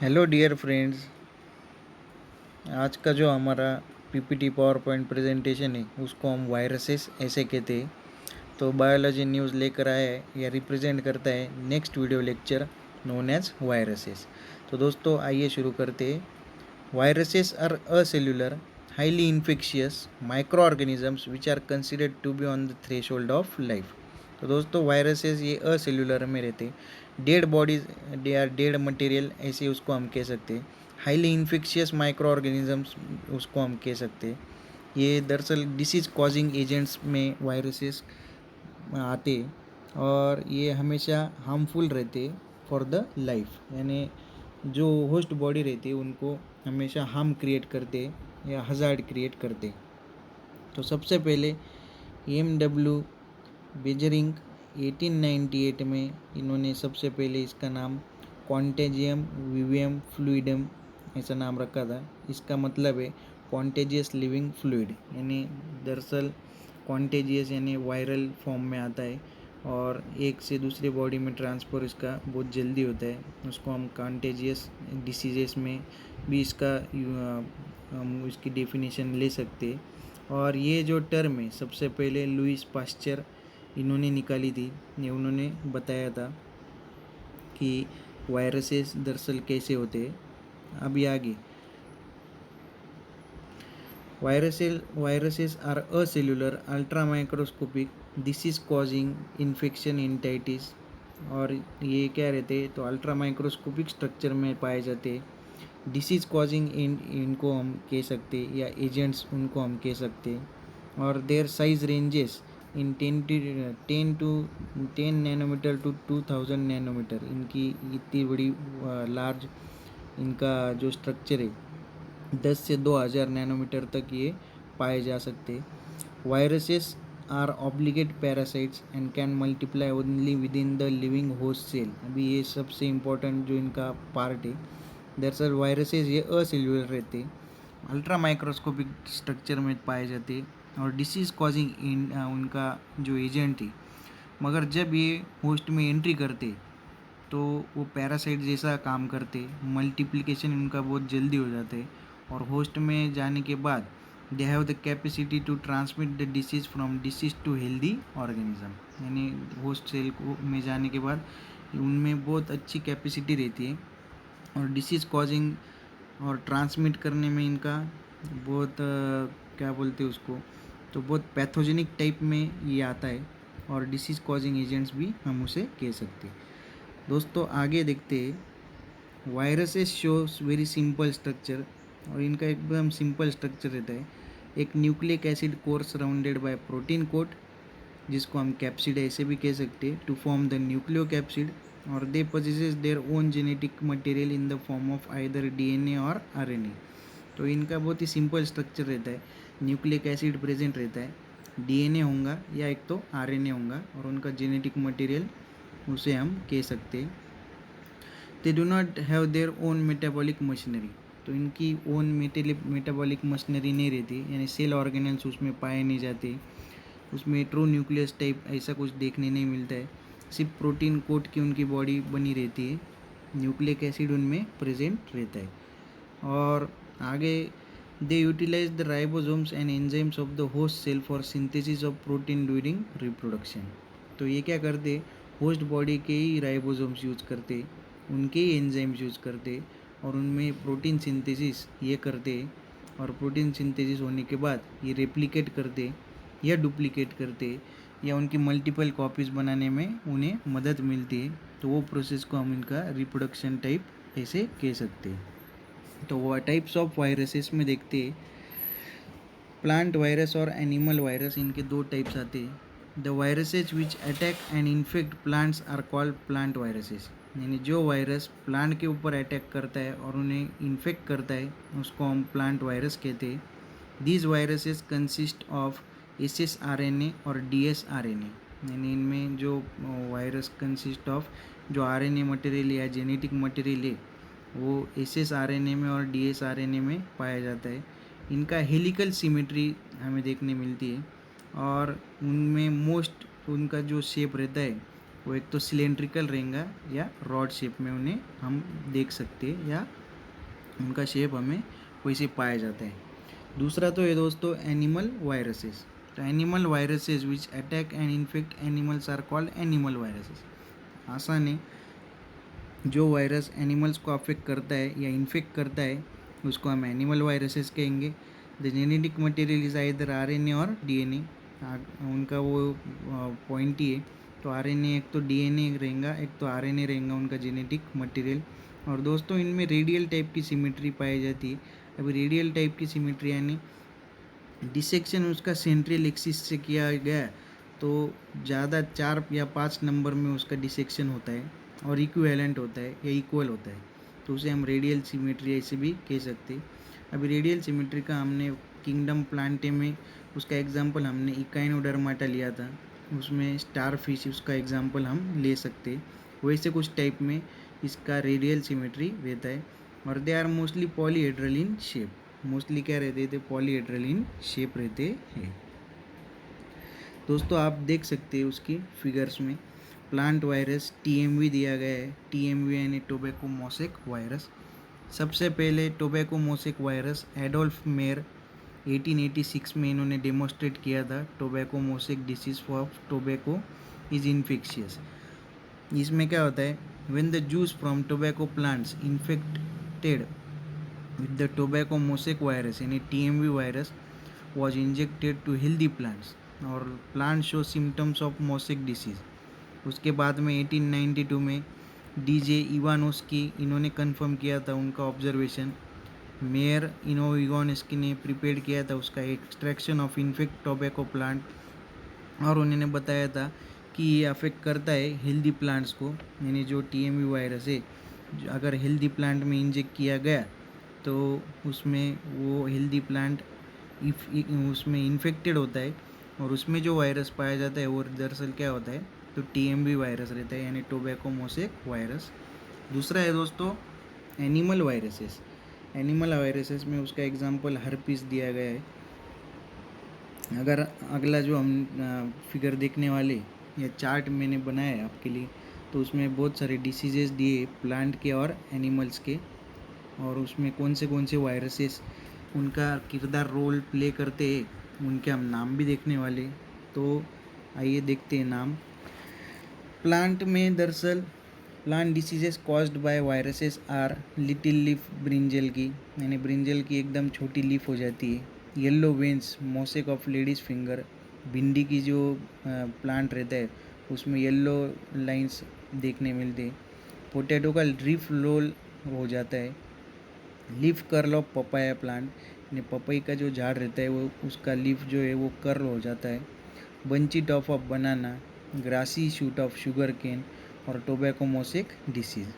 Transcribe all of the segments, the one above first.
Hello dear friends. आज का जो हमारा पीपीटी पावर पॉइंट प्रेजेंटेशन है उसको हम वायरसेस ऐसे कहते हैं। तो बायोलॉजी न्यूज़ लेकर आया है या रिप्रेजेंट करता है next video lecture known as viruses. तो दोस्तों आइए शुरू करते हैं। Viruses are acellular highly infectious microorganisms which are considered to be on the threshold of life. तो दोस्तों वायरसेस ये असेल्युलर में रहते, dead bodies, they are dead material ऐसे उसको हम कह सकते हैं। हाईली इन्फेक्शियस माइक्रो ऑर्गेनिजम्स उसको हम कह सकते हैं। ये दरअसल डिसीज़ कॉजिंग एजेंट्स में वायरसेस आते और ये हमेशा हार्मफुल रहते फॉर द लाइफ, यानी जो होस्ट बॉडी रहती है उनको हमेशा हार्म क्रिएट करते या हजार्ड क्रिएट करते। तो सबसे पहले EMW बेजरिंग 1898 में इन्होंने सबसे पहले इसका नाम कॉन्टेजियम विवियम फ्लूइडम ऐसा नाम रखा था। इसका मतलब है कॉन्टेजियस लिविंग फ्लूइड, यानी दरअसल कॉन्टेजियस यानी वायरल फॉर्म में आता है और एक से दूसरे बॉडी में ट्रांसफ़र इसका बहुत जल्दी होता है। उसको हम कॉन्टेजियस डिसीजेस में भी इसका हम इसकी डेफिनेशन ले सकते हैं। और ये जो टर्म है सबसे पहले लुइस पास्चर इन्होंने निकाली थी। ये उन्होंने बताया था कि वायरसेस दरअसल कैसे होते हैं। अभी आगे viruses are acellular ultra microscopic disease causing infection entities. और ये क्या रहते हैं, तो अल्ट्रा माइक्रोस्कोपिक स्ट्रक्चर में पाए जाते हैं। डिसीज कॉजिंग इनको हम कह सकते हैं या एजेंट्स उनको हम कह सकते हैं। और their size ranges in 10 nanometre to 2000 nanometre. इनकी इतनी बड़ी लार्ज इनका जो स्ट्रक्चर है 10 से 2000 नैनोमीटर तक ये पाए जा सकते। Viruses are obligate parasites and can multiply only within the living host cell. अभी ये सबसे इम्पोर्टेंट जो इनका पार्ट है। दरअसल वायरसेस ये असेल्युलर रहते, अल्ट्रा माइक्रोस्कोपिक स्ट्रक्चर में पाए जाते और डिसीज़ कॉजिंग उनका जो एजेंट है। मगर जब ये होस्ट में एंट्री करते तो वो पैरासाइट जैसा काम करते, मल्टीप्लिकेशन उनका बहुत जल्दी हो जाता है और होस्ट में जाने के बाद they have the capacity to transmit the disease from disease to healthy organism. यानी होस्ट सेल को में जाने के बाद उनमें बहुत अच्छी कैपेसिटी रहती है और डिसीज़ कॉजिंग और ट्रांसमिट करने में इनका बहुत क्या बोलते हैं उसको, तो बहुत पैथोजेनिक टाइप में ये आता है और डिसीज़ कॉजिंग एजेंट्स भी हम उसे कह सकते हैं। दोस्तों आगे देखते हैं। Viruses shows very simple structure, और इनका एकदम सिंपल स्ट्रक्चर रहता है। एक nucleic acid core surrounded by protein coat, जिसको हम कैप्सिड ऐसे भी कह सकते हैं, to form the nucleocapsid. और they possesses their own genetic material in the form of either DNA और RNA। तो इनका बहुत ही सिंपल स्ट्रक्चर रहता है। न्यूक्लिक एसिड प्रेजेंट रहता है, DNA होगा या एक तो RNA होगा और उनका जेनेटिक मटेरियल उसे हम कह सकते हैं। They do not have their own metabolic machinery. तो इनकी ओन मेटाबॉलिक मशीनरी नहीं रहती, यानी सेल ऑर्गेनल्स उसमें पाए नहीं जाते। उसमें ट्रू न्यूक्लियस टाइप ऐसा कुछ देखने नहीं मिलता है। सिर्फ प्रोटीन कोट की उनकी बॉडी बनी रहती है, न्यूक्लिक एसिड उनमें प्रेजेंट रहता है। और आगे they utilize the ribosomes and enzymes of the host cell for synthesis of protein during reproduction. तो ये क्या करते, होस्ट बॉडी के ही राइबोसोम्स यूज करते, उनके ही एंजाइम्स यूज करते और उनमें प्रोटीन सिंथेसिस ये करते। और प्रोटीन सिंथेसिस होने के बाद ये रेप्लिकेट करते या डुप्लीकेट करते या उनकी मल्टीपल कॉपीज़ बनाने में उन्हें मदद मिलती है। तो वो प्रोसेस को हम इनका रिप्रोडक्शन टाइप ऐसे कह सकते हैं। तो वो टाइप्स ऑफ वायरसेस में देखते हैं, प्लांट वायरस और एनिमल वायरस, इनके दो टाइप्स आते हैं। The viruses which attack and infect plants are called plant viruses. यानी जो वायरस प्लांट के ऊपर अटैक करता है और उन्हें इन्फेक्ट करता है उसको हम प्लांट वायरस कहते हैं। These viruses consist of SsRNA और DsRNA। यानी इनमें जो वायरस कंसिस्ट ऑफ जो RNA मटेरियल या जेनेटिक मटेरियल है वो SsRNA में और DsRNA में पाया जाता है। इनका हेलिकल सिमेट्री हमें देखने मिलती है और उनमें मोस्ट उनका जो शेप रहता है वो एक तो सिलेंड्रिकल रहेगा या रॉड शेप में उन्हें हम देख सकते हैं, या उनका शेप हमें वैसे पाया जाता है। दूसरा तो है दोस्तों एनिमल वायरसेस। तो animal viruses which attack and infect animals are called animal viruses. आसान है, जो वायरस एनिमल्स को अफेक्ट करता है या इन्फेक्ट करता है उसको हम एनिमल वायरसेस कहेंगे। The genetic material is either RNA और डीएनए, उनका वो पॉइंट ही है। तो आरएनए एक तो डीएनए रहेगा, एक तो आरएनए रहेगा उनका जेनेटिक मटेरियल। और दोस्तों इनमें रेडियल टाइप की सिमेट्री पाई जाती है। अभी रेडियल टाइप की सिमेट्री यानी डिसेक्शन उसका सेंट्रल एक्सिस से किया गया तो ज़्यादा 4 या 5 नंबर में उसका डिसेक्शन होता है और इक्विवेलेंट होता है या इक्वल होता है, तो उसे हम रेडियल सिमेट्री ऐसे भी कह सकते हैं। अभी रेडियल सिमेट्री का हमने किंगडम प्लांटे में उसका एग्जांपल हमने इकाइनोडर्माटा लिया था, उसमें स्टार फिश उसका एग्जांपल हम ले सकते हैं। वैसे कुछ टाइप में इसका रेडियल सिमेट्री रहता है और they are mostly polyhedral in shape. Mostly क्या रहते थे, पॉलीहेड्रल इन शेप रहते हैं। दोस्तों आप देख सकते हैं उसकी फिगर्स में प्लांट वायरस टीएमवी दिया गया है। टीएमवी यानी टोबैको मोसेक वायरस। सबसे पहले tobacco mosaic virus Adolf Mayer 1886 में इन्होंने डेमोस्ट्रेट किया था। Tobacco mosaic disease of tobacco is infectious. इसमें क्या होता है, when the juice from tobacco plants infected with the tobacco mosaic virus यानी TMV virus was injected to healthy plants और plant show symptoms of mosaic disease। उसके बाद में 1892 में डीजे इवानोस्की इन्होंने कंफर्म किया था उनका ऑब्जर्वेशन। मेयर इनोविगोन्स्की ने प्रिपेयर किया था उसका extraction of infect tobacco plant और उन्होंने बताया था कि ये अफेक्ट करता है हेल्दी प्लांट्स को, यानी जो TMV वायरस है अगर हेल्दी प्लांट में इंजेक्ट किया गया तो उसमें वो हेल्दी प्लांट उसमें इन्फेक्टेड होता है और उसमें जो वायरस पाया जाता है वो दरअसल क्या होता है, तो TMV वायरस रहता है यानी टोबैको मोसेक वायरस। दूसरा है दोस्तों एनिमल वायरसेस। एनिमल वायरसेस में उसका एग्जांपल हर्पीस दिया गया है। अगर अगला जो हम फिगर देखने वाले या चार्ट मैंने बनाया है आपके लिए, तो उसमें बहुत सारे डिसीजेस दिए प्लांट के और एनिमल्स के, और उसमें कौन से वायरसेस उनका किरदार रोल प्ले करते हैं उनके हम नाम भी देखने वाले। तो आइए देखते हैं नाम। प्लांट में दरअसल plant diseases caused by viruses are little leaf brinjal की, यानी ब्रिंजल की एकदम छोटी लीफ हो जाती है। Yellow veins mosaic of ladies finger, भिंडी की जो प्लांट रहता है उसमें येलो लाइंस देखने मिलते हैं। पोटैटो का लीफ रोल हो जाता है। Leaf curl of papaya plant, यानी पपई का जो झाड़ रहता है वो उसका लीफ जो है वो कर्ल हो जाता है। Bunchy top of banana, grassy shoot of sugar cane और टोबैको मोसेक डिसीज़।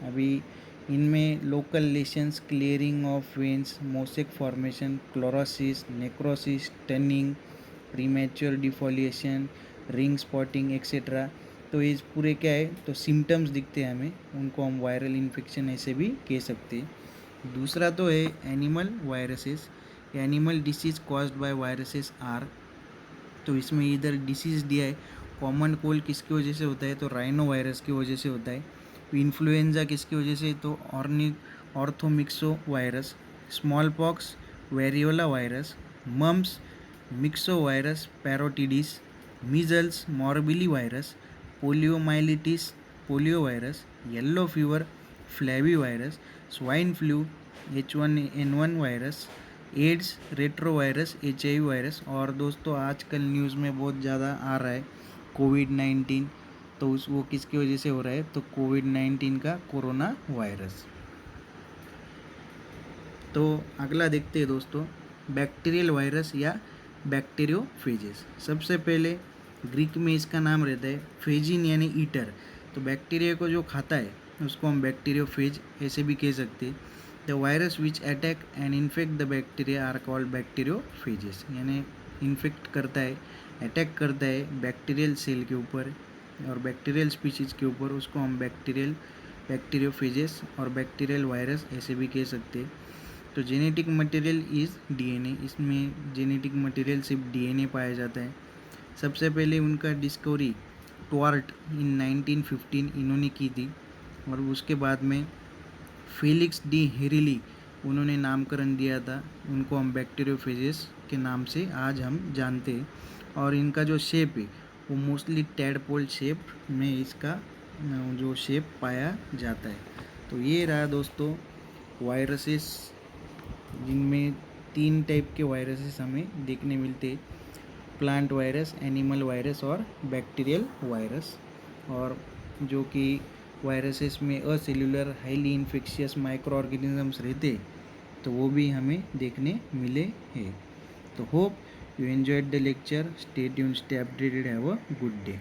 अभी इनमें local lesions, clearing of veins, mosaic formation, chlorosis, necrosis, stunting, premature defoliation, ring spotting etcetera. तो ये पूरे क्या है, तो सिम्टम्स दिखते हैं हमें, उनको हम वायरल इन्फेक्शन ऐसे भी कह सकते हैं। दूसरा तो है animal viruses. Animal disease caused by viruses are, तो इसमें इधर डिसीज़ दिया है। कॉमन कोल्ड किसकी वजह से होता है, तो राइनो वायरस की वजह से होता है। इन्फ्लुएंजा किसकी वजह से, तो orthomyxovirus. Smallpox variola virus, mumps myxovirus parotitis, measles morbillivirus, poliomyelitis poliovirus, yellow fever flavivirus, swine flu H1N1 virus, AIDS retrovirus HIV virus. और दोस्तों आजकल न्यूज़ में बहुत ज़्यादा आ रहा है कोविड-19, तो वो किसकी वजह से हो रहा है, तो कोविड-19 का कोरोना वायरस। तो अगला देखते हैं दोस्तों बैक्टीरियल वायरस या बैक्टीरियोफेजेस। सबसे पहले ग्रीक में इसका नाम रहता है फेजिन यानी ईटर। तो बैक्टीरिया को जो खाता है उसको हम बैक्टीरियोफेज ऐसे भी कह सकते हैं। The virus which attack and infect the bacteria are called bacteriophages, यानी इन्फेक्ट करता है, अटैक करता है बैक्टीरियल सेल के ऊपर और बैक्टीरियल स्पीशीज़ के ऊपर, उसको हम बैक्टीरियोफेजेस और बैक्टीरियल वायरस ऐसे भी कह सकते हैं। तो जेनेटिक मटेरियल इज़ DNA, इसमें जेनेटिक मटेरियल सिर्फ DNA पाया जाता है। सबसे पहले उनका डिस्कवरी ट्वार्ट इन 1915 इन्होंने की थी। और उसके बाद में फेलिक्स डी हेरिली उन्होंने नामकरण दिया था, उनको हम बैक्टीरियोफेजेस के नाम से आज हम जानते हैं। और इनका जो शेप है वो मोस्टली टैडपोल शेप में इसका जो शेप पाया जाता है। तो ये रहा दोस्तों वायरसेस, जिनमें 3 टाइप के वायरसेस हमें देखने मिलते हैं, प्लांट वायरस, एनिमल वायरस और बैक्टीरियल वायरस। और जो कि वायरसेस में acellular highly infectious micro organisms रहते, तो वो भी हमें देखने मिले हैं। तो hope you enjoyed the lecture. Stay tuned, stay updated. Have a good day.